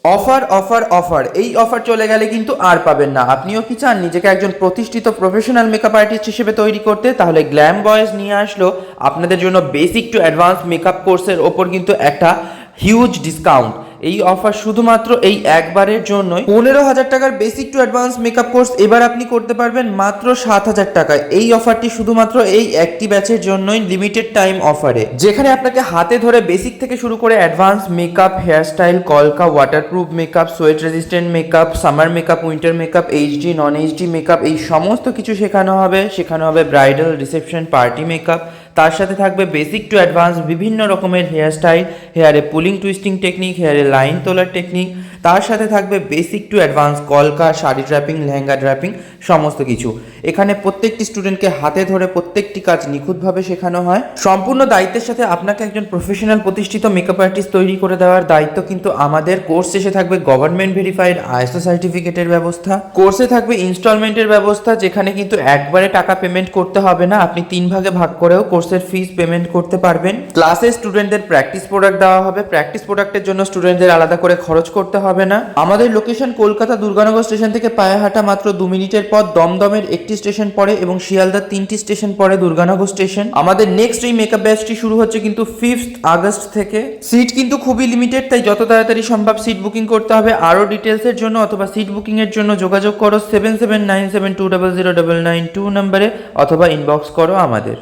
Offer offer offer, এই offer চলে গেলে কিন্তু আর পাবেন না। আপনিও কি চান নিজেকে একজন প্রতিষ্ঠিত প্রফেশনাল মেকআপ আর্টিস্ট হিসেবে তৈরি করতে? তাহলে গ্ল্যাম বয়েজ নিয়ে আসলো আপনাদের জন্য বেসিক টু অ্যাডভান্স মেকআপ কোর্সের ওপর কিন্তু একটা হিউজ ডিসকাউন্ট। এই অফার শুধুমাত্র এই একবারের জন্যই। 15,000 টাকার basic to advance makeup course এবার আপনি করতে পারবেন মাত্র 7,000 টাকায়। এই অফারটি শুধুমাত্র এই একটি ব্যাচের জন্যই, লিমিটেড টাইম অফারে, যেখানে আপনাকে হাতে ধরে বেসিক থেকে শুরু করে অ্যাডভান্স মেকআপ, হেয়ারস্টাইল, কলকা, waterproof makeup, sweat resistant makeup, summer makeup, winter makeup, HD, নন এইচডি মেকআপ, এই সমস্ত কিছু শেখানো হবে। শেখানো হবে ব্রাইডাল, রিসেপশন, পার্টি মেকআপ। তার সাথে থাকবে বেসিক টু অ্যাডভান্স বিভিন্ন রকমের হেয়ারস্টাইল, হেয়ারে পুলিং টুইস্টিং টেকনিক, হেয়ারে লাইন তোলার টেকনিক। তার সাথে থাকবে বেসিক টু অ্যাডভান্স কলকা, শাড়ি ড্র্যাপিং, লেহেঙ্গা ড্র্যাপিং, সমস্ত কিছু। এখানে প্রত্যেকটি স্টুডেন্টকে হাতে ধরে প্রত্যেকটি কাজ নিখুঁতভাবে শেখানো হয়। সম্পূর্ণ দায়িত্বের সাথে আপনাকে একজন প্রফেশনাল প্রতিষ্ঠিত মেকআপ আর্টিস্ট তৈরি করে দেওয়ার দায়িত্ব কিন্তু আমাদের। কোর্স শেষে থাকবে গভর্নমেন্ট ভেরিফাইড আইএসও সার্টিফিকেটের ব্যবস্থা। কোর্সে থাকবে ইনস্টলমেন্টের ব্যবস্থা, যেখানে কিন্তু একবারে টাকা পেমেন্ট করতে হবে না, আপনি 3 ভাগে ভাগ করেও কোর্সের ফিস পেমেন্ট করতে পারবেন। ক্লাসে স্টুডেন্টদের প্র্যাকটিস প্রোডাক্ট দেওয়া হবে। প্র্যাকটিস প্রোডাক্টের জন্য স্টুডেন্টদের আলাদা করে খরচ করতে হবে না। আমাদের লোকেশন কলকাতা দুর্গানগর স্টেশন থেকে পায়ে হাঁটা মাত্র 2 মিনিটের পথ। দমদমের একটি স্টেশন পরে এবং শিয়ালদার 3টি স্টেশন পরে দুর্গানগর স্টেশন। আমাদের নেক্সট এই মেকআপ ব্যাচটি শুরু হচ্ছে কিন্তু 5 আগস্ট থেকে। সিট কিন্তু খুবই লিমিটেড, তাই যত তাড়াতাড়ি সম্ভব সিট বুকিং করতে হবে। আরও ডিটেলসের জন্য অথবা সিট বুকিং এর জন্য যোগাযোগ করো 7797200992 নম্বরে, অথবা ইনবক্স করো আমাদের।